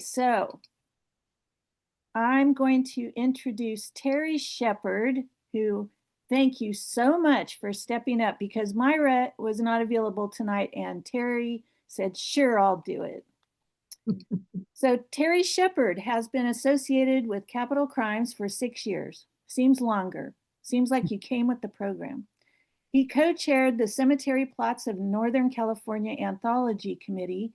So I'm going to introduce Terry Shepard, who, thank you so much for stepping up, because Myra was not available tonight and Terry said, sure, I'll do it. So Terry Shepard has been associated with capital crimes for 6 years. Seems longer. Seems like you came with the program. He co-chaired the Cemetery Plots of Northern California Anthology Committee,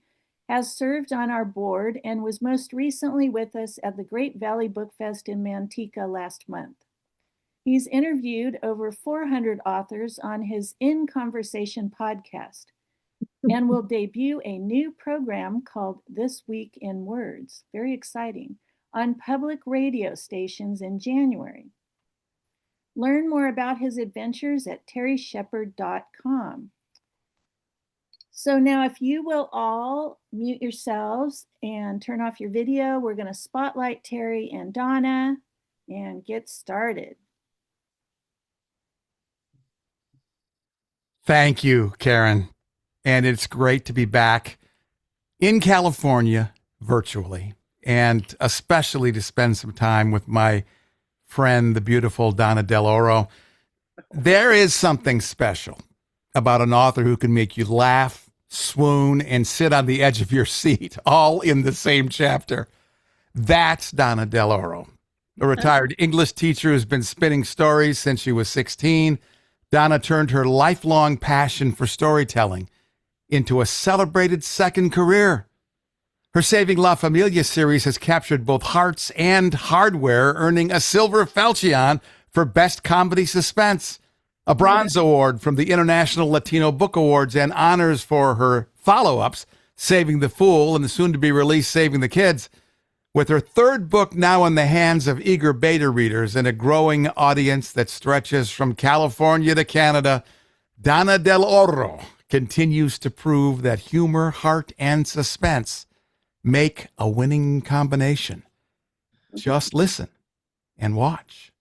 has served on our board, and was most recently with us at the Great Valley Book Fest in Manteca last month. He's interviewed over 400 authors on his In Conversation podcast and will debut a new program called This Week in Words, very exciting, on public radio stations in January. Learn more about his adventures at terryshepard.com. So now if you will all mute yourselves and turn off your video, we're going to spotlight Terry and Donna and get started. Thank you, Karen. And it's great to be back in California virtually, and especially to spend some time with my friend, the beautiful Donna Del Oro. There is something special about an author who can make you laugh, swoon, and sit on the edge of your seat all in the same chapter. That's Donna Del Oro, a retired English teacher who's been spinning stories since she was 16. Donna turned her lifelong passion for storytelling into a celebrated second career. Her Saving La Familia series has captured both hearts and hardware, earning a silver Falchion for Best Comedy-Suspense, a bronze award from the International Latino Book Awards, and honors for her follow-ups, Saving the Fool and the soon-to-be-released Saving the Kids. With her third book now in the hands of eager beta readers and a growing audience that stretches from California to Canada, Donna Del Oro continues to prove that humor, heart, and suspense make a winning combination. Just listen and watch.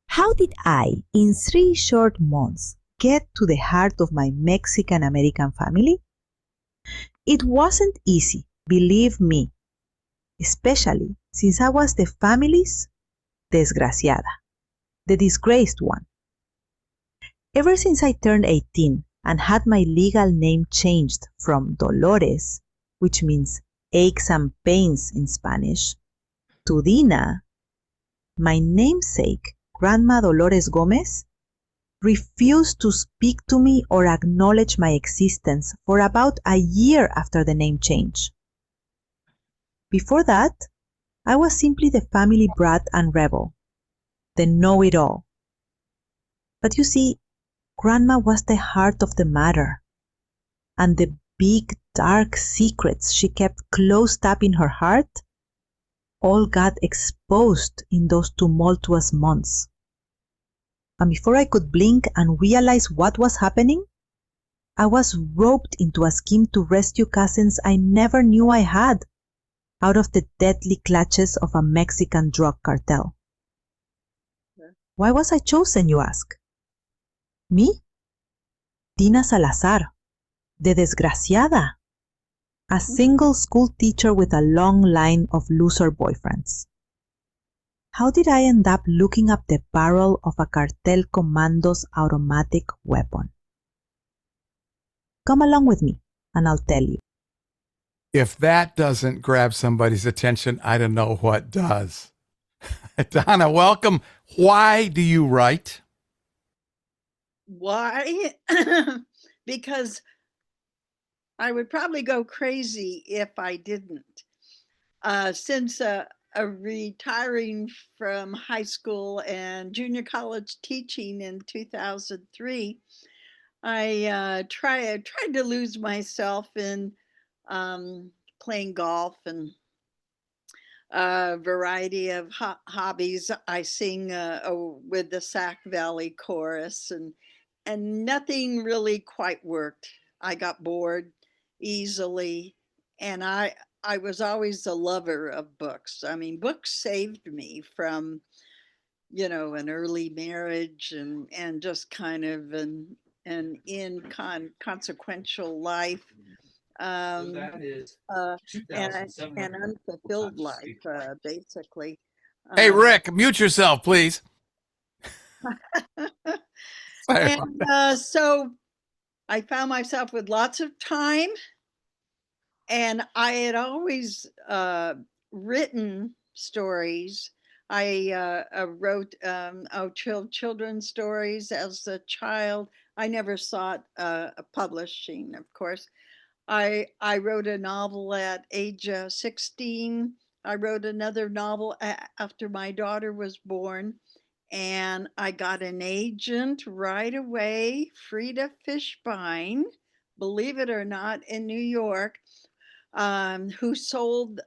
How did I, in 3 short months, get to the heart of my Mexican-American family? It wasn't easy, believe me, especially since I was the family's desgraciada, the disgraced one. Ever since I turned 18 and had my legal name changed from Dolores, which means aches and pains in Spanish, to Dina, my namesake, Grandma Dolores Gomez, refused to speak to me or acknowledge my existence for about a year after the name change. Before that, I was simply the family brat and rebel, the know-it-all. But you see, Grandma was the heart of the matter, and the big, dark secrets she kept closed up in her heart all got exposed in those tumultuous months. And before I could blink and realize what was happening, I was roped into a scheme to rescue cousins I never knew I had out of the deadly clutches of a Mexican drug cartel. Why was I chosen, you ask? Me? Dina Salazar, the desgraciada, a single school teacher with a long line of loser boyfriends. How did I end up looking up the barrel of a cartel commando's automatic weapon? Come along with me, and I'll tell you. If that doesn't grab somebody's attention, I don't know what does. Donna, welcome. Why do you write? Why? Because I would probably go crazy if I didn't. Since retiring from high school and junior college teaching in 2003, I tried to lose myself in playing golf and a variety of hobbies. I sing with the Sac Valley Chorus, and nothing really quite worked. I got bored easily, and I was always a lover of books. I mean, books saved me from, an early marriage and just kind of an inconsequential life. An unfulfilled life, basically. Hey, Rick, mute yourself, please. And so I found myself with lots of time, and I had always written stories. I wrote children's stories as a child. I never sought publishing, of course. I wrote a novel at age 16. I wrote another novel after my daughter was born, and I got an agent right away, Frida Fishbein, believe it or not, in New York, who sold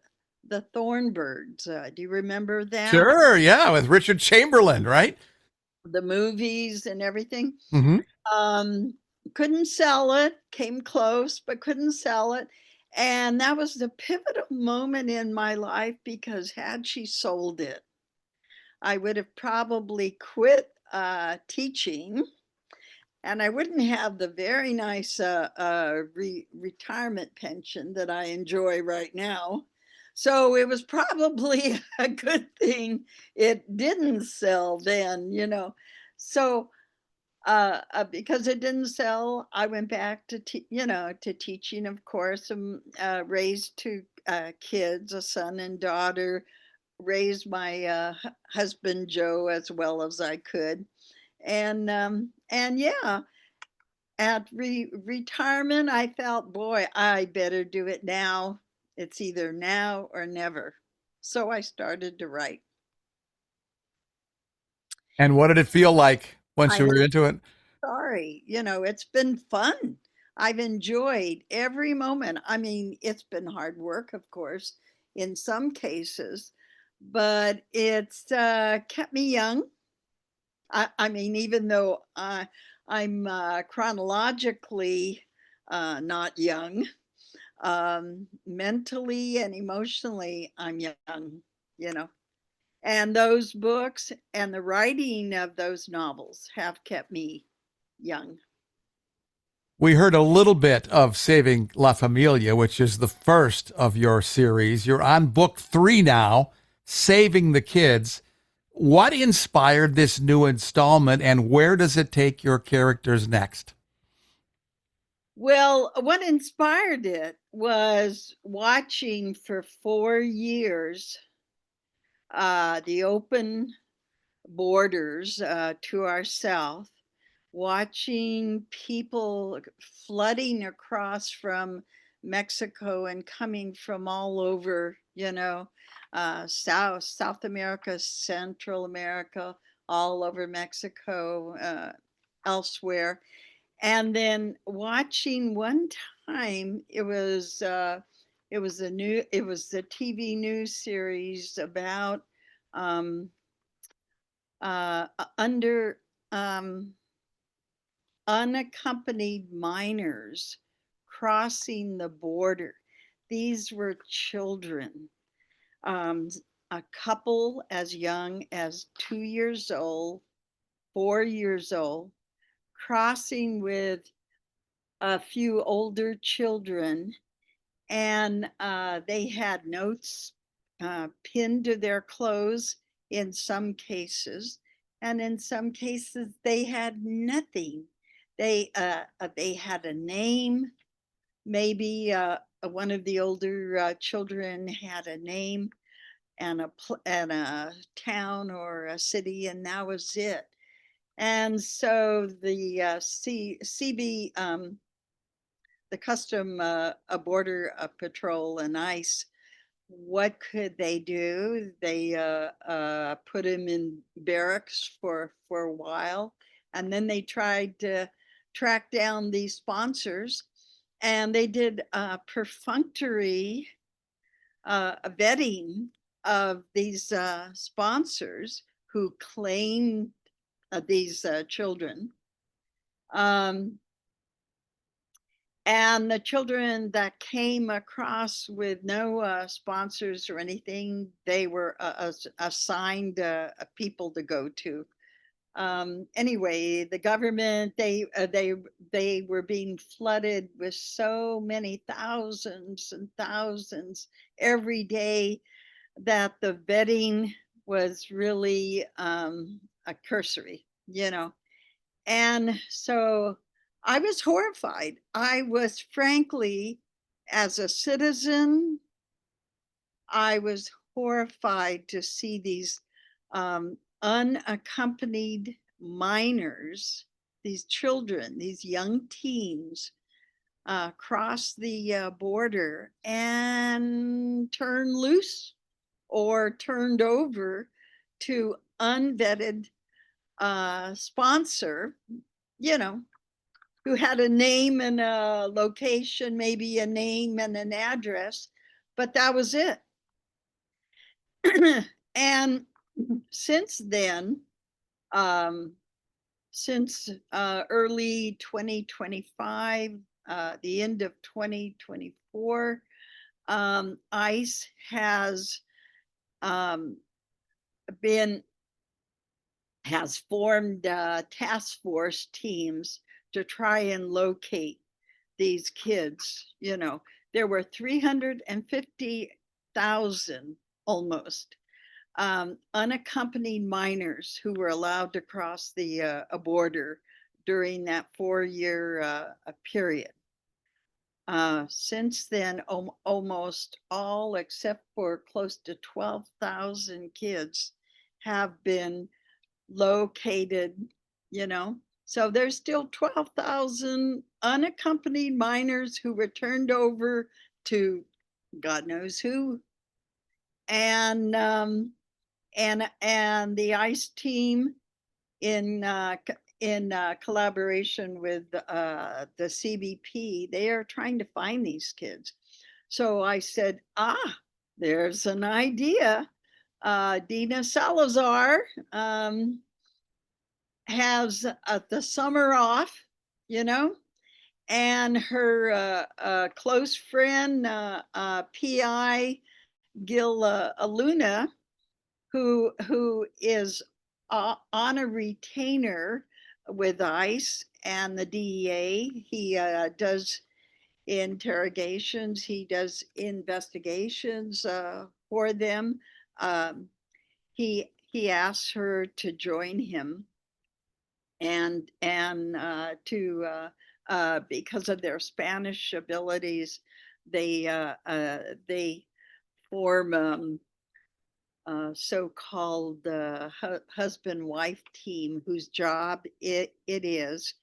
the Thornbirds. Do you remember that? Sure, yeah, with Richard Chamberlain, right? The movies and everything. Mm-hmm. Couldn't sell it, came close, but couldn't sell it. And that was the pivotal moment in my life, because had she sold it, I would have probably quit teaching, and I wouldn't have the very nice retirement pension that I enjoy right now. So it was probably a good thing it didn't sell then, you know. So because it didn't sell, I went back to to teaching, of course, and raised two kids, a son and daughter, raised my husband Joe as well as I could, and yeah, at retirement, I felt, boy, I better do it now. It's either now or never. So I started to write. And what did it feel like once you I'm were into it? sorry, it's been fun. I've enjoyed every moment. I mean, it's been hard work, of course, in some cases, but it's kept me young. I mean, even though I'm chronologically not young, mentally and emotionally, I'm young, you know. And those books and the writing of those novels have kept me young. We heard a little bit of Saving La Familia, which is the first of your series. You're on book 3 now, Saving the Kids. What inspired this new installment, and where does it take your characters next? Well, what inspired it was watching for 4 years the open borders to our south, watching people flooding across from Mexico and coming from all over, South America, Central America, all over Mexico, elsewhere. And then watching one time, it was the TV news series about um, under unaccompanied minors crossing the border. These were children, um, a couple as young as 2 years old, 4 years old, crossing with a few older children, and they had notes pinned to their clothes in some cases, and in some cases they had nothing. They had a name. Maybe one of the older children had a name and a town or a city, and that was it. And so the CB, the Custom Border Patrol and ICE, what could they do? They put him in barracks for a while, and then they tried to track down these sponsors, and they did perfunctory vetting of these sponsors who claimed these children. Um, and the children that came across with no sponsors or anything, they were assigned people to go to. Anyway, the government, they were being flooded with so many thousands and thousands every day that the vetting was really a cursory, you know. And so I was horrified. I was frankly, as a citizen, I was horrified to see these unaccompanied minors, these children, these young teens, cross the border and turn loose or turned over to unvetted sponsor, you know, who had a name and a location, maybe a name and an address, but that was it. And since then, since early 2025, the end of 2024, ICE has formed task force teams to try and locate these kids. You know, there were 350,000 almost unaccompanied minors who were allowed to cross the border during that 4-year period. Since then, almost all except for close to 12,000 kids have been located, you know. So there's still 12,000 unaccompanied minors who were turned over to God knows who. And the ICE team in collaboration with the CBP, they are trying to find these kids. So I said, there's an idea. Dina Salazar has the summer off, you know, and her close friend, PI Gil Aluna, who is on a retainer with ICE and the DEA. He does interrogations, he does investigations for them. He asks her to join him, and to because of their Spanish abilities, they form so-called husband-wife team whose job it is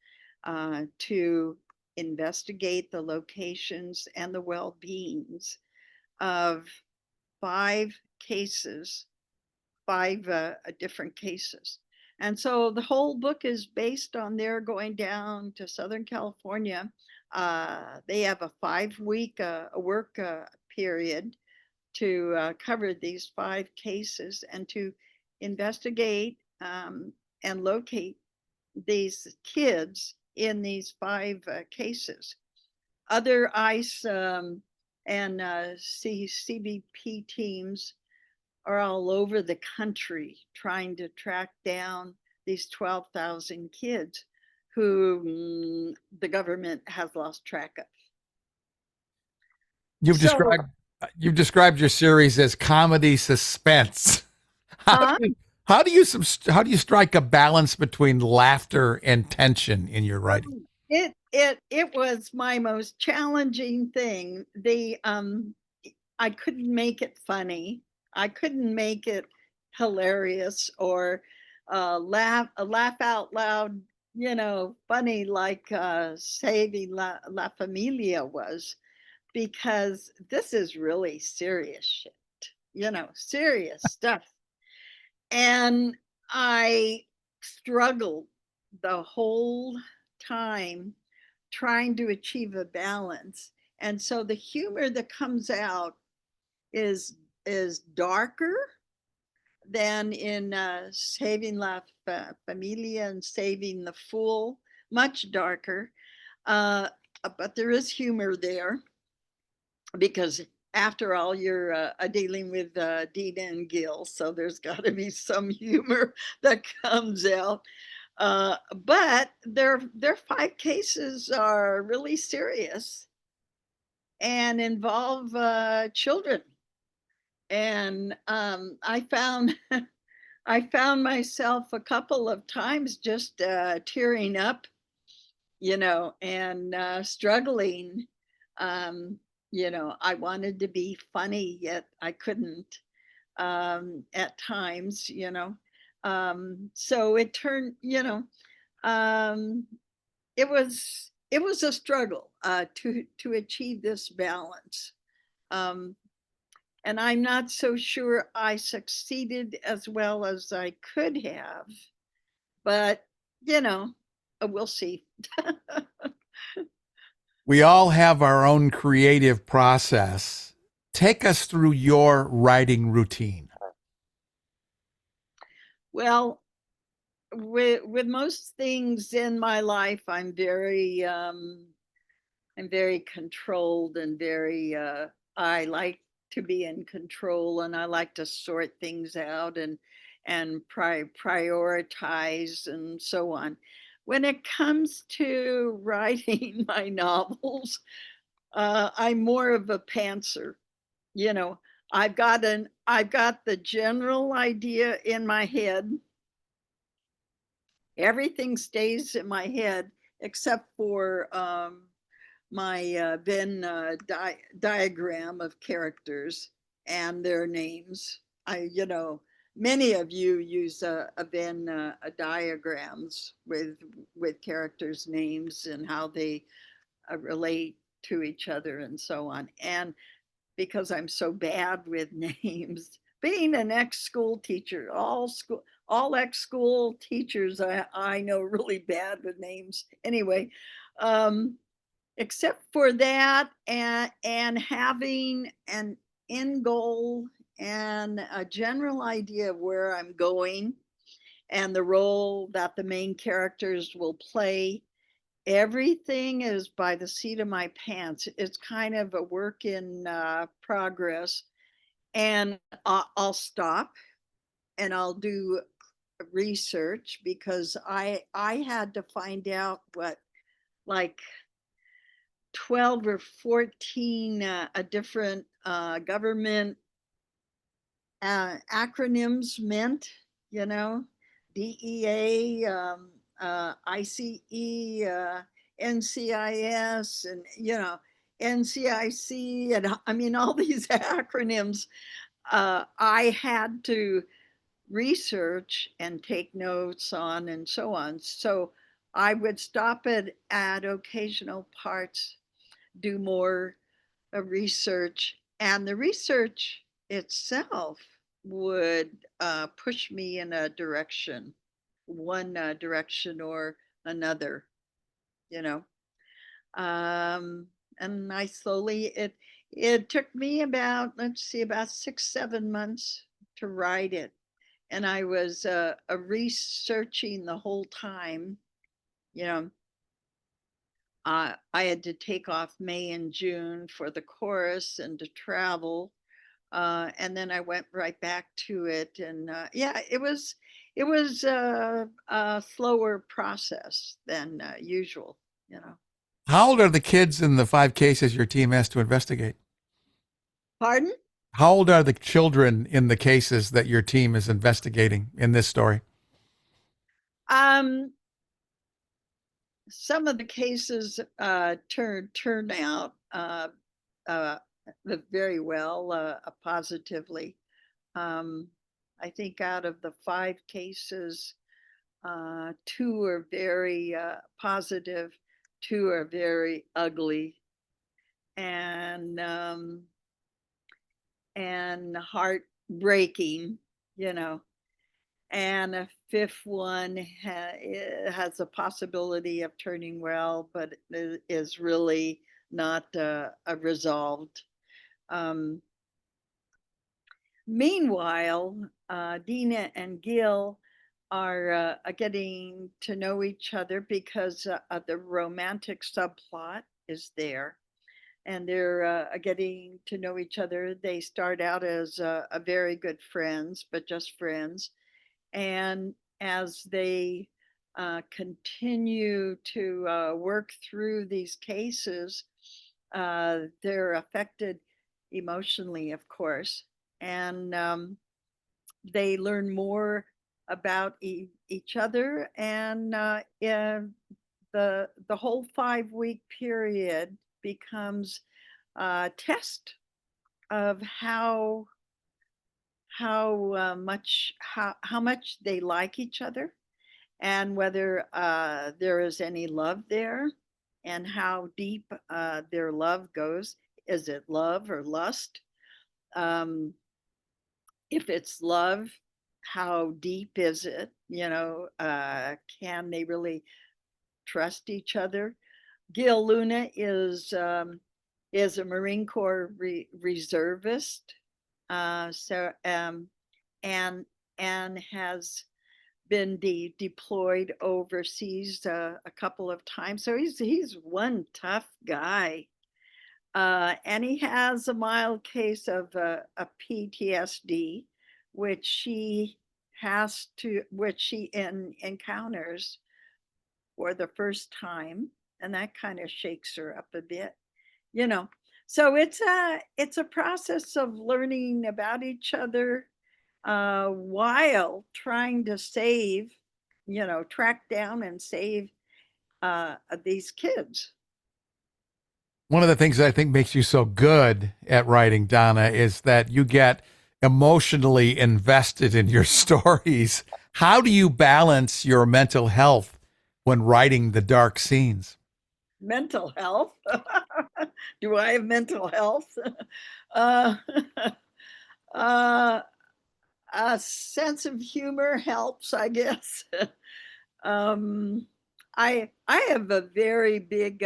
to investigate the locations and the well-beings of 5 cases, 5 different cases. And so the whole book is based on their going down to Southern California. They have a 5-week work period to cover these 5 cases and to investigate and locate these kids in these 5 cases. Other ICE and CBP teams are all over the country trying to track down these 12,000 kids who the government has lost track of. You've described your series as comedy suspense. How do you strike a balance between laughter and tension in your writing? It was my most challenging thing. I couldn't make it funny. I couldn't make it hilarious or laugh out loud, you know, funny like Saving La Familia was, because this is really serious shit, you know, serious stuff. And I struggled the whole time trying to achieve a balance. And so the humor that comes out is darker than in Saving La Familia and Saving the Fool, much darker. But there is humor there because after all, you're dealing with Dina and Gil, so there's got to be some humor that comes out. But their 5 cases are really serious and involve children. And I found I found myself a couple of times just tearing up, and struggling. Um, I wanted to be funny, yet I couldn't at times. So it turned, um, it was a struggle to achieve this balance. Um, and I'm not so sure I succeeded as well as I could have, but we'll see. We all have our own creative process. Take us through your writing routine. Well, with most things in my life, I'm very controlled and very I like to be in control, and I like to sort things out and prioritize and so on. When it comes to writing my novels, I'm more of a pantser. You know, I've got the general idea in my head. Everything stays in my head except for my Venn diagram of characters and their names. Many of you use a Venn diagrams with characters' names and how they relate to each other and so on. And because I'm so bad with names, being an ex-school teacher, all ex-school teachers I know really bad with names. Anyway, except for that, and having an end goal and a general idea of where I'm going and the role that the main characters will play. Everything is by the seat of my pants. It's kind of a work in progress. And I'll stop and I'll do research, because I had to find out what, like, 12 or 14 a different government acronyms meant, you know, DEA, ICE, NCIS, and, NCIC, and I mean, all these acronyms. I had to research and take notes on and so on. So I would stop it at occasional parts, do more research, and the research itself would push me in a direction, one direction or another, you know. Um, and I slowly, it took me about, let's see, about 6, 7 months to write it. And I was researching the whole time, you know. I had to take off May and June for the chorus and to travel, and then I went right back to it. And yeah, it was a slower process than usual. You know. How old are the kids in the 5 cases your team has to investigate? Pardon? How old are the children in the cases that your team is investigating in this story? Um, some of the cases turn out uh, very well, positively. Um, I think out of the 5 cases, 2 are very positive, 2 are very ugly, and heartbreaking, you know. And a 5th one has a possibility of turning well, but is really not resolved. Um, Meanwhile, Dina and Gil are getting to know each other because the romantic subplot is there. and they're getting to know each other. They start out as a very good friends, but just friends. And as they continue to work through these cases, they're affected emotionally, of course, and they learn more about each other. And the whole 5 week period becomes a test of how much they like each other, and whether there is any love there, and how deep their love goes. Is it love or lust? Um, if it's love, how deep is it? Can they really trust each other? Gil Luna is a Marine Corps reservist, so and has been deployed overseas a couple of times. So he's one tough guy, and he has a mild case of a PTSD, which she encounters for the first time, and that kind of shakes her up a bit, you know. So it's a process of learning about each other, while trying to track down and save these kids. One of the things that I think makes you so good at writing, Donna, is that you get emotionally invested in your stories. How do you balance your mental health when writing the dark scenes? Mental health. Do I have mental health? uh, uh, a sense of humor helps, I guess. um, I have a very big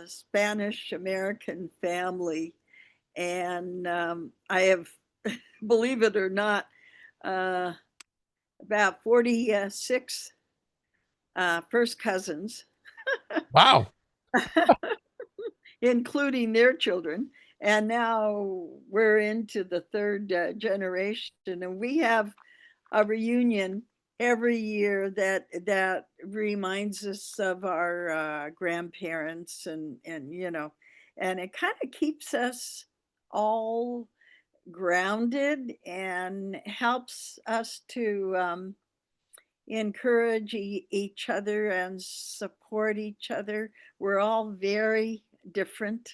Spanish American family, and I have, believe it or not, uh, about 46 first cousins, Wow. including their children. And now we're into the third generation, and we have a reunion every year that reminds us of our grandparents, and it kind of keeps us all grounded and helps us to encourage each other and support each other. We're all very different,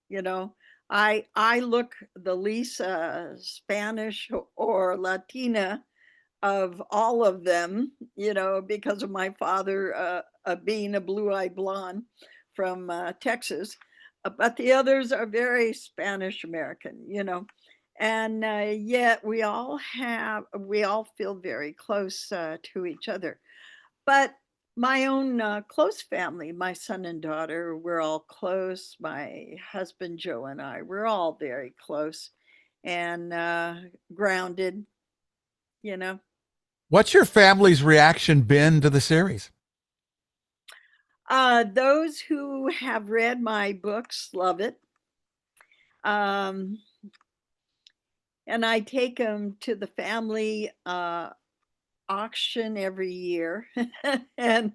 you know. I look the least Spanish or Latina of all of them, because of my father being a blue-eyed blonde from Texas. But the others are very Spanish American, and yet we all feel very close to each other. But my own close family, my son and daughter, we're all close. My husband Joe and I, we're all very close and grounded, you know. What's your family's reaction been to the series? Those who have read my books love it. Um, and I take them to the family auction every year, and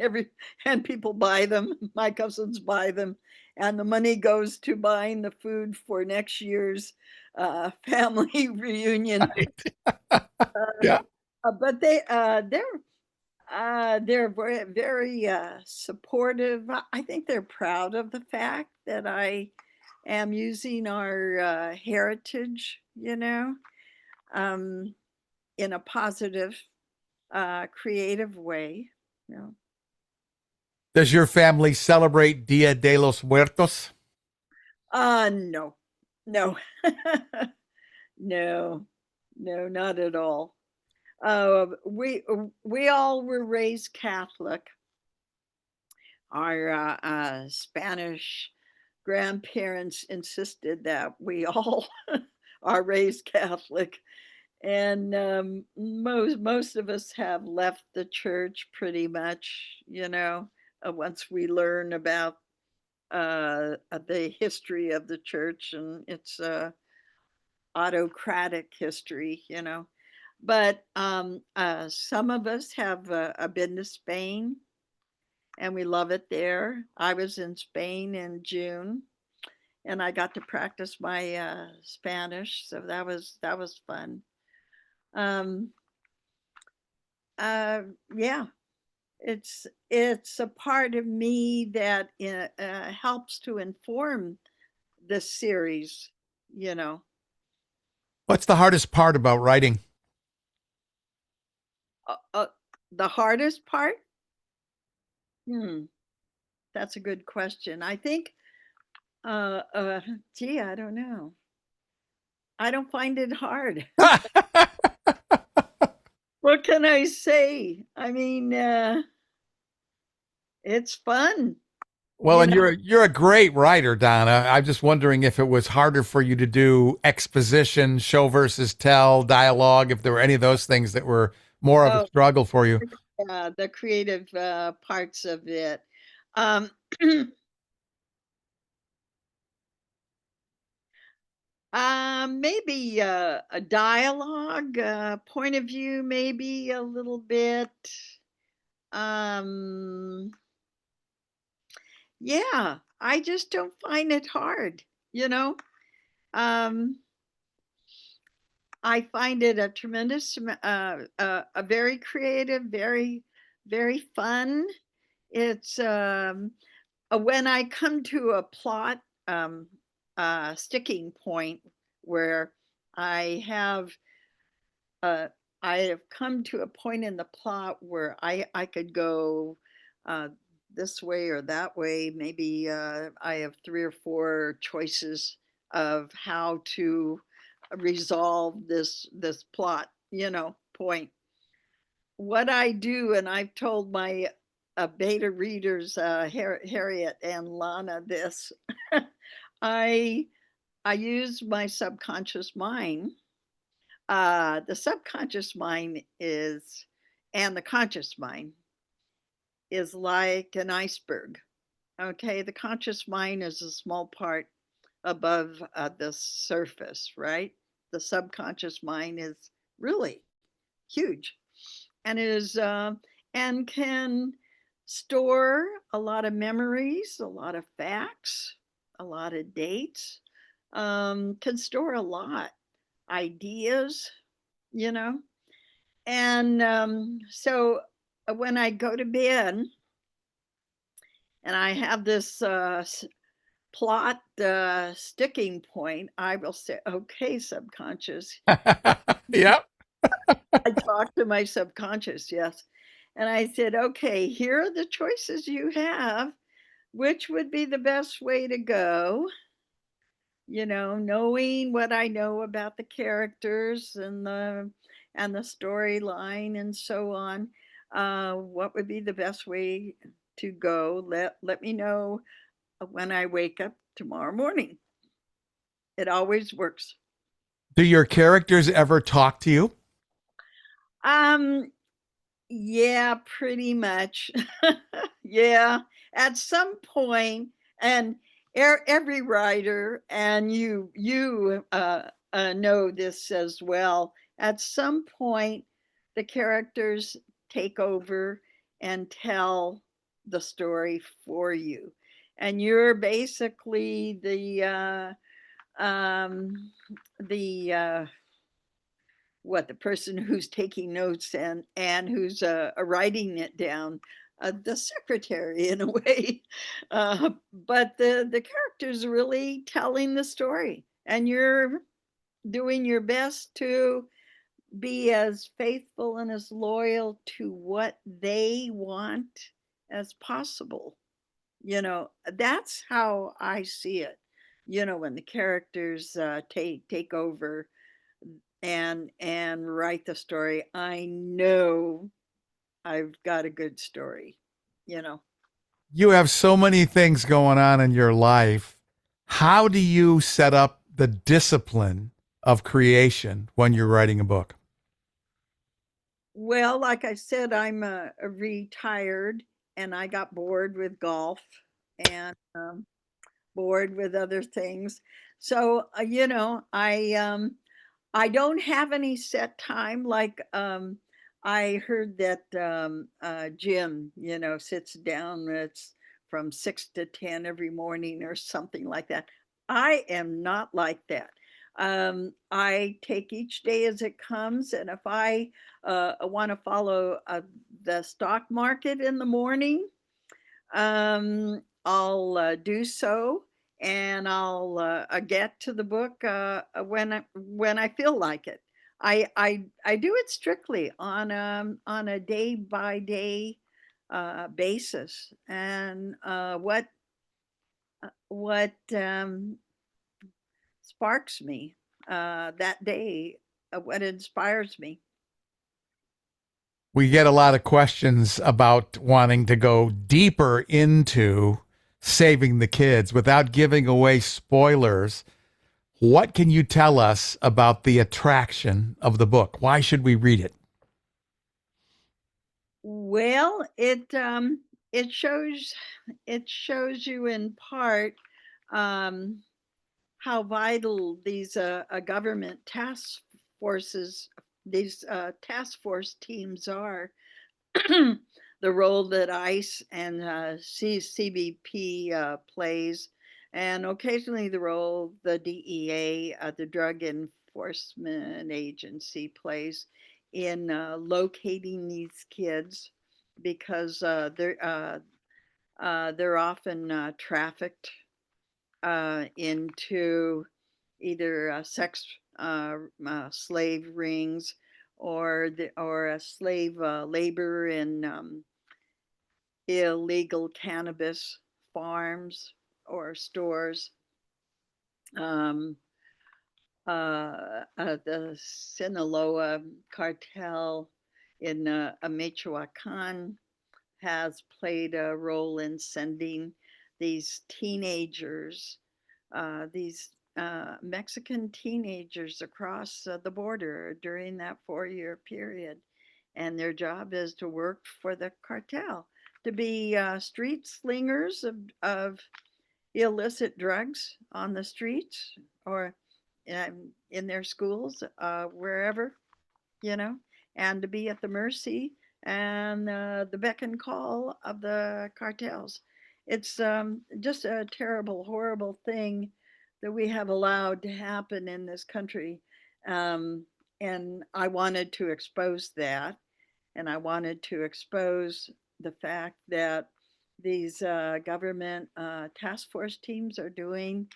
people buy them. My cousins buy them, and the money goes to buying the food for next year's family reunion. Yeah. But they're very, very supportive. I think they're proud of the fact that I am using our heritage, um, in a positive, creative way. You know. Does your family celebrate Dia de los Muertos? No, no, no, no, not at all. We all were raised Catholic. Our Spanish grandparents insisted that we all are raised Catholic, and most of us have left the church pretty much, once we learn about the history of the church and its autocratic history, you know. But some of us have been to Spain, and we love it there. I was in Spain in June, and I got to practice my Spanish, so that was fun. Um, uh, yeah, it's a part of me that helps to inform the series, you know. What's the hardest part about writing? Uh, uh, the hardest part? Hmm, that's a good question. I think, gee, I don't know. I don't find it hard. What can I say? I mean, it's fun, Well, you and know. you're a great writer, Donna. I'm just wondering if it was harder for you to do exposition, show versus tell, dialogue, if there were any of those things that were more of a Oh, struggle for you. the creative parts of it. Um, maybe a dialogue, point of view, maybe a little bit. Um, yeah, I just don't find it hard, you know. Um, I find it a tremendous, a very creative, very fun. It's when I come to a plot sticking point where I have uh, I have come to a point in the plot where I could go uh, this way or that way. Maybe I have 3 or 4 choices of how to resolve this plot, you know, point. What I do, and I've told my beta readers, Harriet and Lana, this. I I use my subconscious mind. The subconscious mind is, and the conscious mind is like an iceberg. Okay, the conscious mind is a small part above the surface, right? The subconscious mind is really huge, and is and can store a lot of memories, a lot of facts, a lot of dates, can store a lot, ideas, you know. And so when I go to bed and I have this plot sticking point, I will say, okay, subconscious. Yep. I talk to my subconscious, yes. And I said, okay, here are the choices you have. Which would be the best way to go? You know, knowing what I know about the characters and the storyline and so on. What would be the best way to go? Let me know when I wake up tomorrow morning. It always works. Do your characters ever talk to you? Um, Yeah, pretty much. Yeah, at some point, and every writer, and you know this as well. At some point, the characters take over and tell the story for you, and you're basically the the person who's taking notes and who's writing it down, the secretary in a way. But the character's really telling the story, and you're doing your best to be as faithful and as loyal to what they want as possible. You know, that's how I see it. You know, when the characters take over and write the story, I know I've got a good story, you know. You have so many things going on in your life. How do you set up the discipline of creation when you're writing a book? Well, like I said, I'm a retired, and I got bored with golf, and bored with other things. So, I don't have any set time. Like, I heard that Jim, sits down. It's from 6 to 10 every morning or something like that. I am not like that. I take each day as it comes, and if I want to follow the stock market in the morning, I'll do so, and I'll get to the book when I feel like it. I do it strictly on a day by day basis, and what sparks me that day, what inspires me. We get a lot of questions about wanting to go deeper into saving the kids without giving away spoilers. What can you tell us about the attraction of the book? Why should we read it? Well, it shows you in part um, how vital these government forces, these task force teams are. The role that ICE and CBP plays, and occasionally the role the DEA, the Drug Enforcement Agency, plays in locating these kids, because they're often trafficked into either sex slave rings, or slave labor in illegal cannabis farms or stores. Um, the Sinaloa cartel in Michoacan has played a role in sending these teenagers, these Mexican teenagers, across the border during that 4 year period. And their job is to work for the cartel, to be street slingers of illicit drugs on the streets, or in their schools, wherever, you know, and to be at the mercy and the beck and call of the cartels. It's just a terrible, horrible thing that we have allowed to happen in this country. Um, and I wanted to expose that, and I wanted to expose the fact that these government task force teams are doing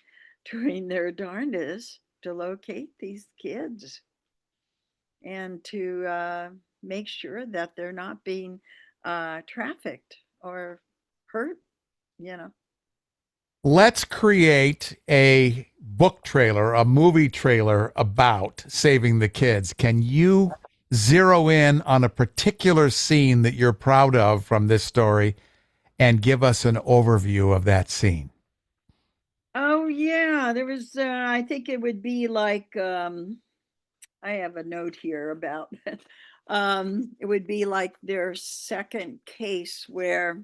their darndest to locate these kids, and to make sure that they're not being trafficked or hurt, you know. Let's create a book trailer, a movie trailer about saving the kids. Can you zero in on a particular scene that you're proud of from this story and give us an overview of that scene? Oh yeah, there was. I think it would be like. I have a note here about. It would be like their second case where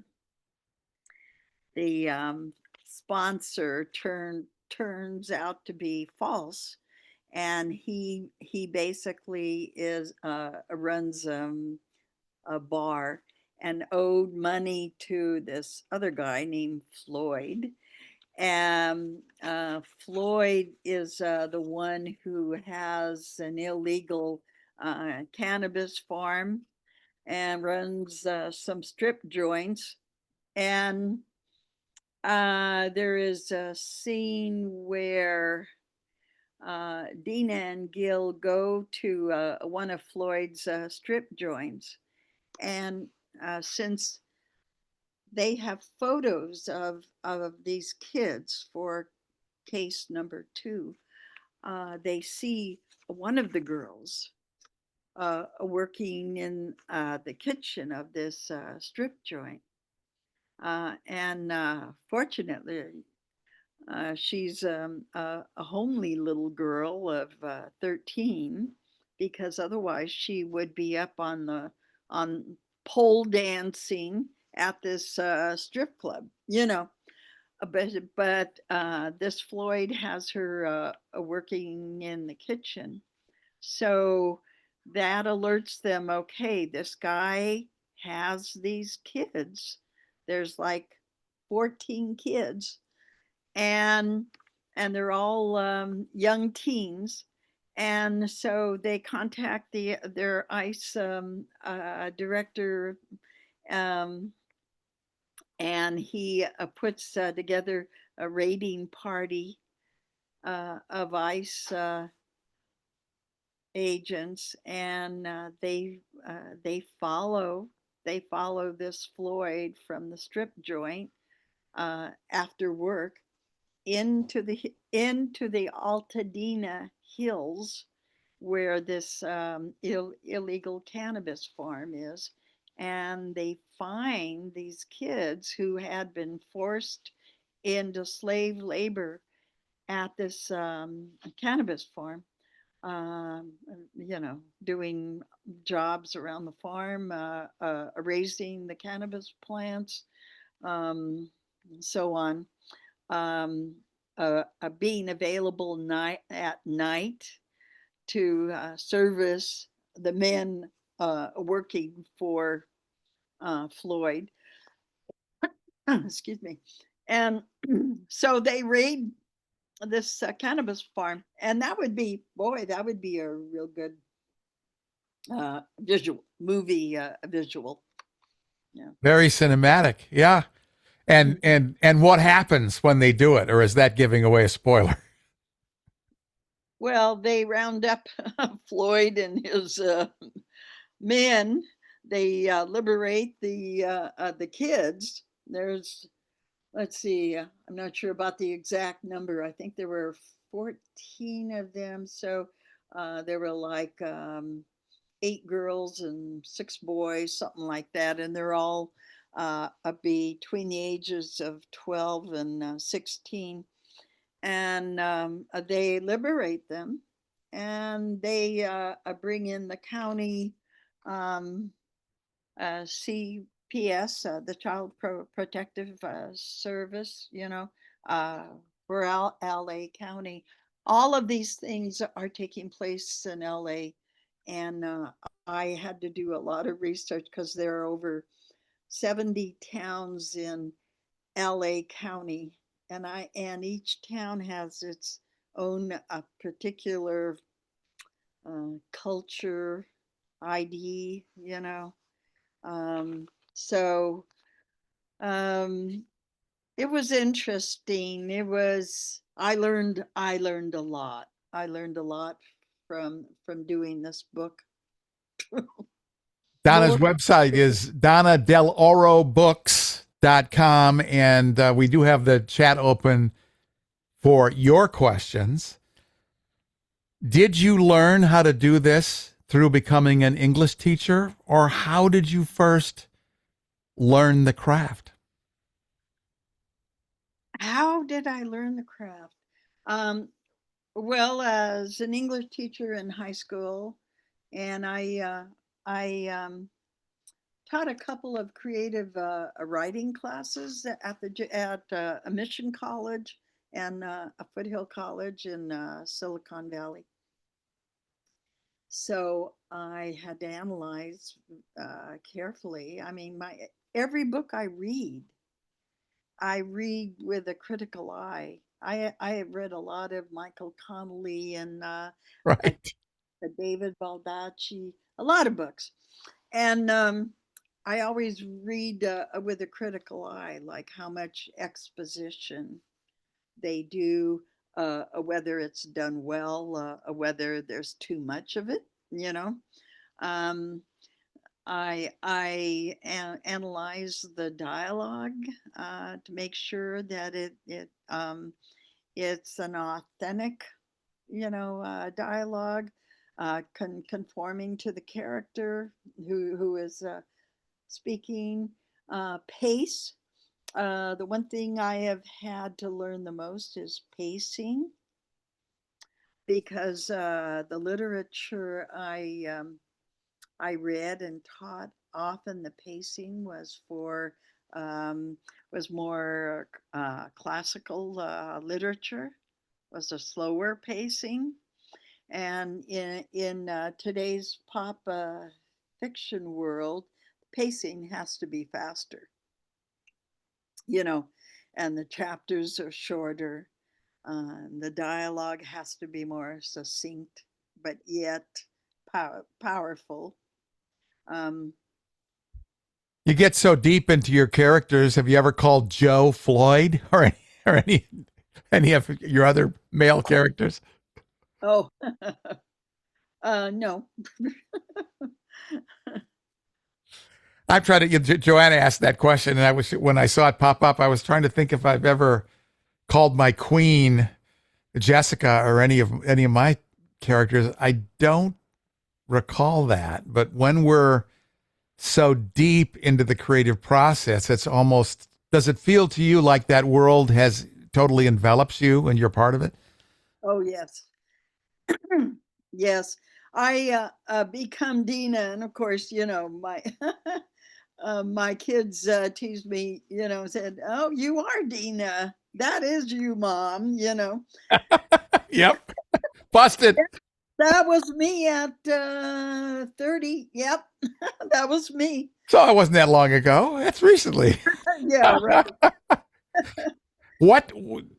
the sponsor turns out to be false, and he basically is runs a bar, and owed money to this other guy named Floyd. And Floyd is the one who has an illegal cannabis farm and runs some strip joints. And there is a scene where Dina and Gil go to one of Floyd's strip joints. And since they have photos of these kids for case number 2, they see one of the girls working in the kitchen of this strip joint. And fortunately, she's a homely little girl of 13, because otherwise she would be up on pole dancing at this strip club, you know. but this Floyd has her working in the kitchen, so that alerts them. Okay, this guy has these kids. There's like 14 kids, and they're all young teens. And so they contact their ICE director, um, and he puts together a raiding party of ICE agents, and they follow this Floyd from the strip joint after work into the Altadena Hills, where this illegal cannabis farm is, and they find these kids who had been forced into slave labor at this cannabis farm. Doing jobs around the farm, raising the cannabis plants, um, so on, being available at night to service the men working for Floyd. Excuse me. And so they raid this cannabis farm, and that would be a real good visual movie visual. Yeah. Very cinematic. Yeah. And what happens when they do it, or is that giving away a spoiler? Well, they round up Floyd and his men. They liberate the kids. There's, let's see, I'm not sure about the exact number. I think there were 14 of them. So there were like 8 girls and 6 boys, something like that. And they're all between the ages of 12 and 16. And they liberate them, and they bring in the county CPS, the Child Protective Service, for LA County. All of these things are taking place in LA. And I had to do a lot of research because there are over 70 towns in LA County, and each town has its own particular culture ID, So um, it was interesting. I learned a lot. I learned a lot from doing this book. Donna's More, website is donnadelorobooks.com. And we do have the chat open for your questions. Did you learn how to do this through becoming an English teacher, or how did you first learn the craft? how did I learn the craft? Um, well, as an English teacher in high school, and I taught a couple of creative writing classes at a mission college and a foothill college in Silicon Valley. So I had to analyze carefully. I mean, my every book I read with a critical eye. I have read a lot of Michael Connelly and Right. David Baldacci, a lot of books, and I always read with a critical eye, like how much exposition they do, whether it's done well, whether there's too much of it. You know, um, I analyze the dialogue to make sure that it's an authentic, dialogue, conforming to the character who is speaking. Pace. The one thing I have had to learn the most is pacing, because the literature I read and taught, often the pacing was for was more classical literature, was a slower pacing. And in today's pop fiction world, pacing has to be faster, you know, and the chapters are shorter. The dialogue has to be more succinct, but yet powerful. Um, You get so deep into your characters. Have you ever called Joe Floyd or any of your other male characters? oh, no. I've tried to. Joanna asked that question, and I was when I saw it pop up, I was trying to think if I've ever called my queen Jessica or any of my characters. I don't recall that, but when we're so deep into the creative process, it's almost. Does it feel to you like that world has totally envelops you and you're part of it? Oh, yes. Yes. I become Dina, and of course, my my kids teased me, said, "Oh, you are Dina. That is you, Mom." Yep, busted. That was me at 30. Yep, that was me. So it wasn't that long ago. That's recently. Yeah, right. What?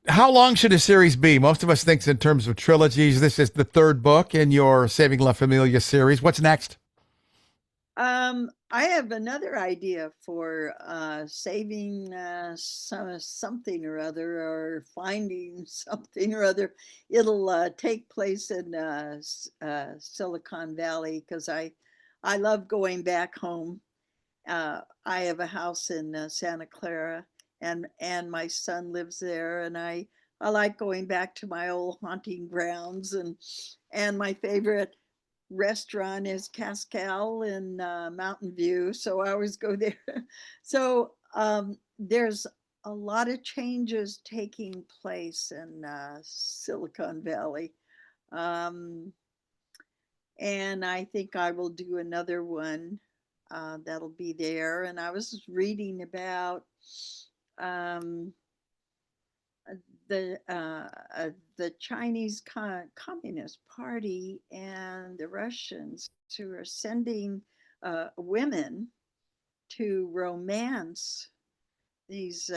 How long should a series be? Most of us think in terms of trilogies. This is the third book in your Saving La Familia series. What's next? I have another idea for saving something or other, or finding something or other. It'll take place in Silicon Valley, because I love going back home. I have a house in Santa Clara, and my son lives there, and I like going back to my old haunting grounds, and my favorite restaurant is Cascal in Mountain View, so I always go there. So there's a lot of changes taking place in Silicon Valley. Um, and I think I will do another one that'll be there. And I was reading about um, uh, the Chinese Communist Party and the Russians, who are sending women to romance these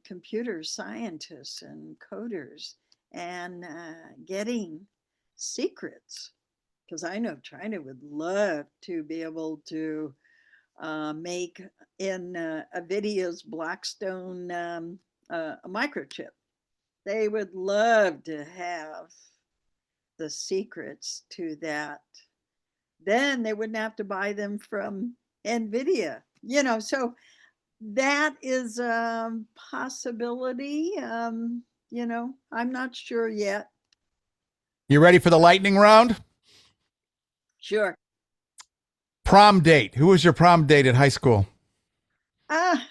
computer scientists and coders, and getting secrets, because I know China would love to be able to make in Nvidia's Blackstone a microchip. They would love to have the secrets to that. Then they wouldn't have to buy them from Nvidia. So that is a possibility. I'm not sure yet. You ready for the lightning round? Sure. Prom date. Who was your prom date at high school? Ah,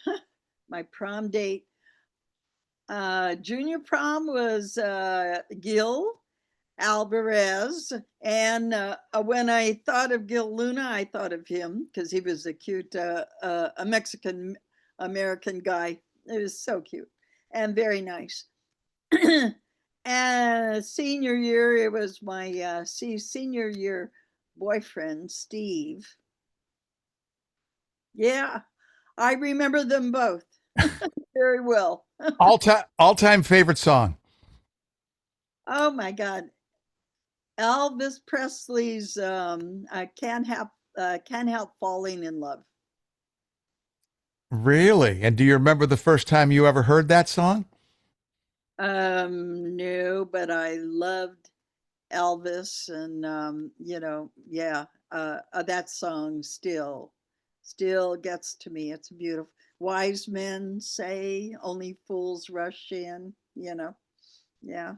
my prom date. Junior prom was Gil Alvarez. And when I thought of Gil Luna, I thought of him because he was a cute, a Mexican American guy. It was so cute and very nice. And senior year, it was my senior year boyfriend, Steve. Yeah, I remember them both very well. All time favorite song. Oh my God. Elvis Presley's can't help falling in love. Really? And do you remember the first time you ever heard that song? No, but I loved Elvis, and yeah, that song still gets to me. It's beautiful. Wise men say only fools rush in, yeah.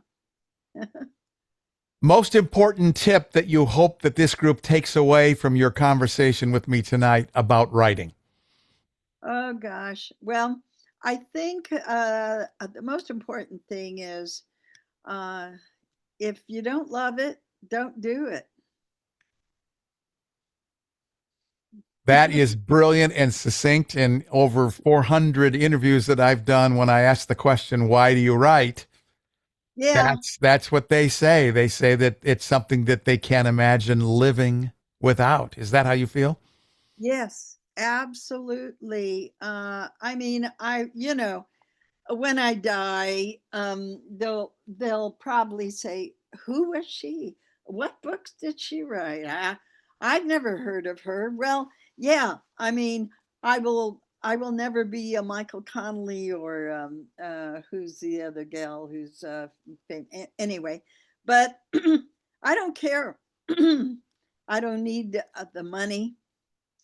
Most important tip that you hope that this group takes away from your conversation with me tonight about writing. Oh gosh. Well, I think the most important thing is uh, if you don't love it, don't do it. That is brilliant and succinct. And over 400 interviews that I've done, when I ask the question, "Why do you write?" Yeah. That's what they say. They say that it's something that they can't imagine living without. Is that how you feel? Yes, absolutely. I mean, when I die, they'll probably say, "Who was she? What books did she write? I've never heard of her." Well, yeah. I mean, I will never be a Michael Connelly or who's the other gal who's anyway. But I don't care. I don't need the money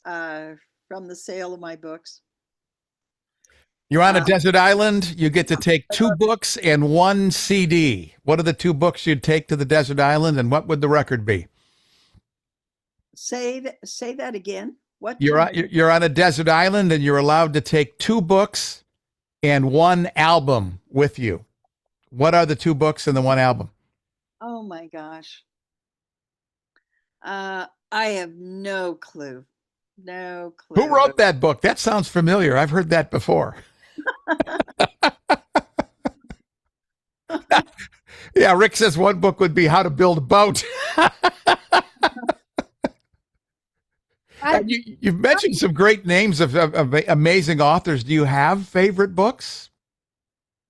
uh, from the sale of my books. You're on a Uh, desert island. You get to take two books and one CD. What are the two books you'd take to the desert island, and what would the record be? say that again. What You're two? on, you're on a desert island, and you're allowed to take two books and one album with you. What are the two books and the one album? Oh my gosh. I have no clue. No Who clue. wrote that book? That sounds familiar. I've heard that before. Yeah, Rick says one book would be How to Build a Boat. I, You've mentioned some great names of amazing authors. Do you have favorite books?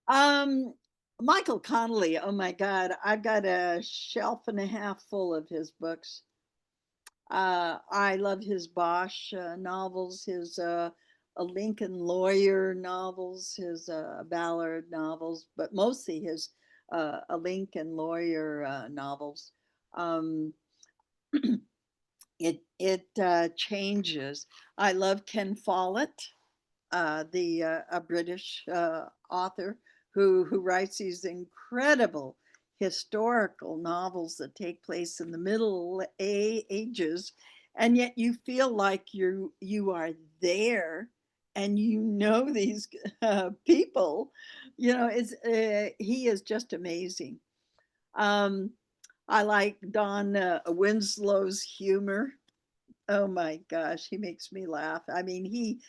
um Michael Connelly. Oh my God, I've got a shelf and a half full of his books. I love his Bosch novels, his a Lincoln Lawyer novels, his Ballard novels, but mostly his a Lincoln Lawyer novels. Um, it changes. I love Ken Follett, the a British author who writes these incredible historical novels that take place in the Ages, and yet you feel like you are there, and these people. It's he is just amazing. Um, I like Don Winslow's humor. Oh my gosh, he makes me laugh. I mean, he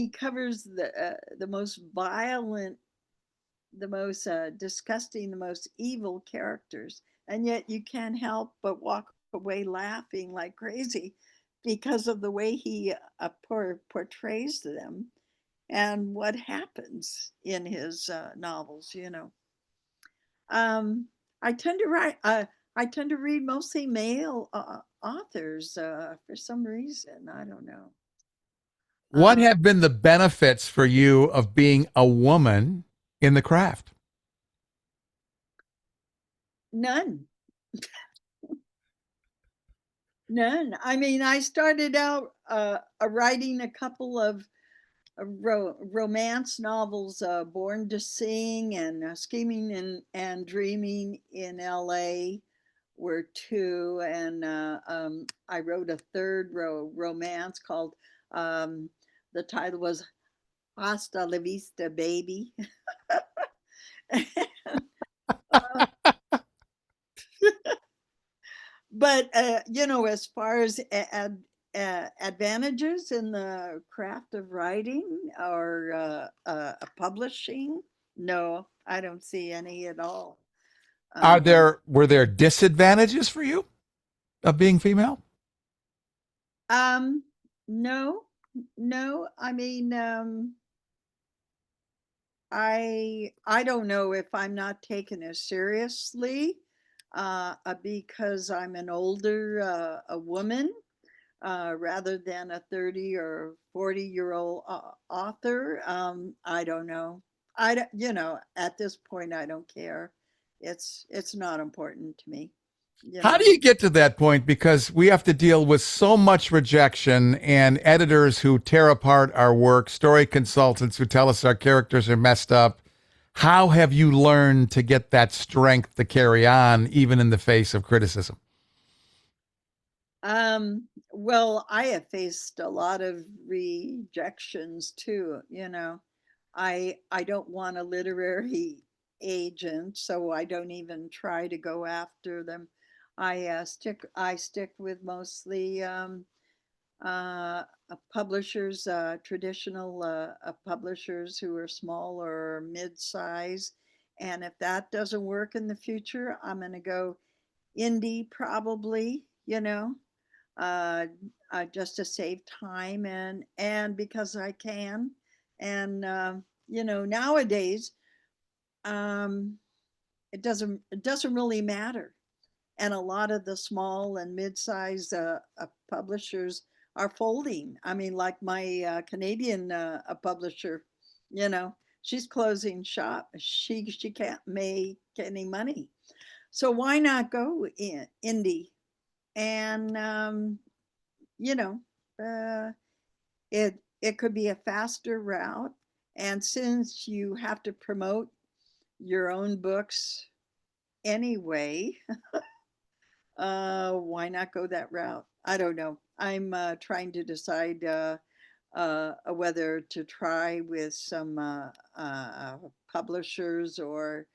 covers the most violent, the most disgusting, the most evil characters, and yet you can't help but walk away laughing like crazy because of the way he portrays them and what happens in his novels. Um, I tend to write. I tend to read mostly male authors for some reason. I don't know. What Uh, have been the benefits for you of being a woman in the craft? None, none. I mean, I started out writing a couple of romance novels, Born to Sing and Scheming and Dreaming in L.A. were two, and I wrote a third romance called. The title was Hasta la Vista, Baby. But as far as advantages in the craft of writing or publishing, no, I don't see any at all. Were there disadvantages for you of being female? Um, no, no. I mean, I don't know if I'm not taken as seriously because I'm an older a woman rather than a 30 or 40-year-old author. I don't know. At this point, I don't care. It's not important to me. You How do know. you get to that point? Because we have to deal with so much rejection and editors who tear apart our work, story consultants who tell us our characters are messed up. How have you learned to get that strength to carry on, even in the face of criticism? Well, I have faced a lot of rejections too. I don't want a literary agent, so I don't even try to go after them. I stick with mostly publishers, traditional publishers who are small or mid-size. And if that doesn't work in the future, I'm going to go indie probably, uh, just to save time and because I can. And nowadays, um, it doesn't really matter. And a lot of the small and mid-sized publishers are folding. I mean, like my Canadian publisher, she's closing shop. She can't make any money. So why not go in indie? And you know, uh, it could be a faster route. And since you have to promote your own books anyway, why not go that route? I don't know. I'm trying to decide whether to try with some publishers or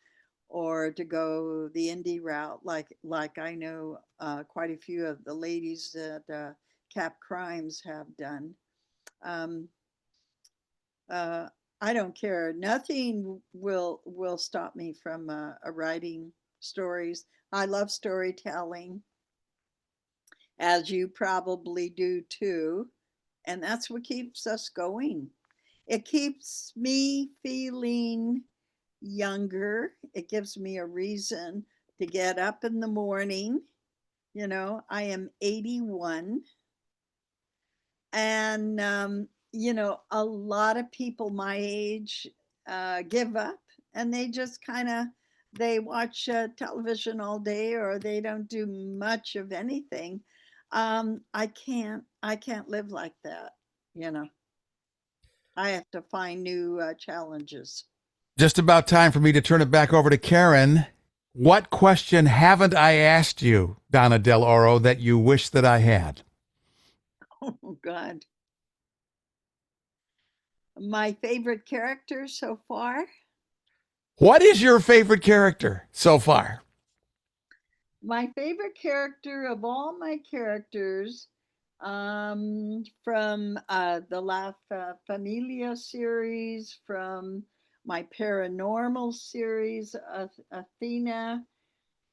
to go the indie route, like I know quite a few of the ladies that Cap Crimes have done. Um, uh, I don't care. Nothing will stop me from writing stories. I love storytelling, as you probably do too. And that's what keeps us going. It keeps me feeling younger. It gives me a reason to get up in the morning. I am 81. And, a lot of people my age give up and they just kind of they watch television all day or they don't do much of anything. I can't live like that. You know, I have to find new challenges. Just about time for me to turn it back over to Karen. What question haven't I asked you, Donna Del Oro, that you wish that I had? Oh God. My favorite character so far? What is your favorite character so far? My favorite character of all my characters, from the La Familia series, from my paranormal series, Athena,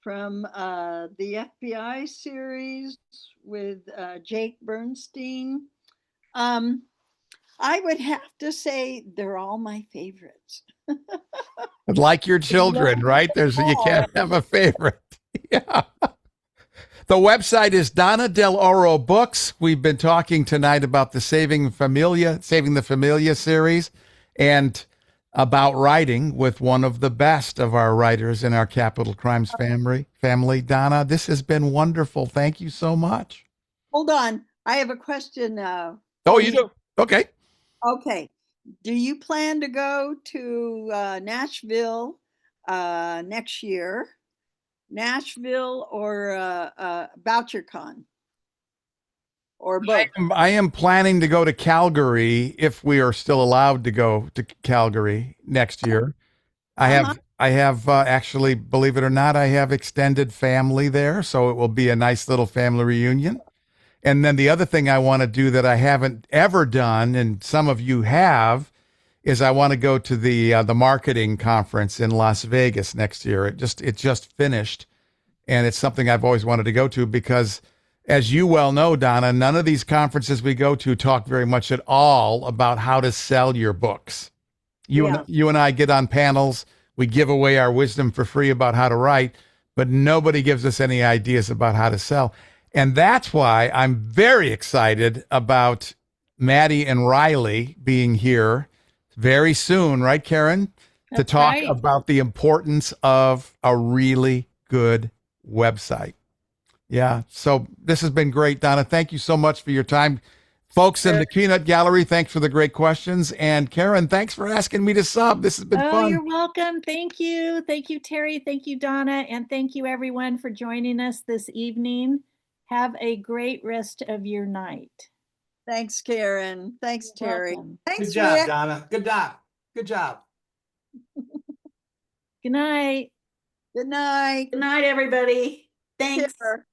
from the FBI series with Jake Bernstein. Um, I would have to say they're all my favorites. Like your children, right? You can't have a favorite. Yeah. The website is Donna Del Oro Books. We've been talking tonight about the Saving the Familia series, and about writing with one of the best of our writers in our Capital Crimes family. Donna, this has been wonderful. Thank you so much. Hold on, I have a question. Oh, you do? Okay. Okay. Do you plan to go to Nashville next year? Nashville or BoucherCon? Or both? I am planning to go to Calgary if we are still allowed to go to Calgary next year. Uh-huh. I have actually, believe it or not, I have extended family there, so it will be a nice little family reunion. And then the other thing I want to do that I haven't ever done, and some of you have, is I want to go to the marketing conference in Las Vegas next year. It just finished, and it's something I've always wanted to go to because, as you well know, Donna, none of these conferences we go to talk very much at all about how to sell your books. Yeah. You and I get on panels, we give away our wisdom for free about how to write, but nobody gives us any ideas about how to sell. And that's why I'm very excited about Maddie and Riley being here very soon, right, Karen? To That's talk right. about the importance of a really good website. Yeah. So this has been great, Donna. Thank you so much for your time. Folks in the Peanut Gallery, thanks for the great questions. And Karen, thanks for asking me to sub. This has been Oh, fun. you're welcome. Thank you. Thank you, Terry. Thank you, Donna. And thank you, everyone, for joining us this evening. Have a great rest of your night. Thanks, Karen. Thanks, You're Terry. welcome. Thanks, Good job, Rick. Donna. Good job. Good job. Good night. Good night. Good night, everybody. Thanks. Care.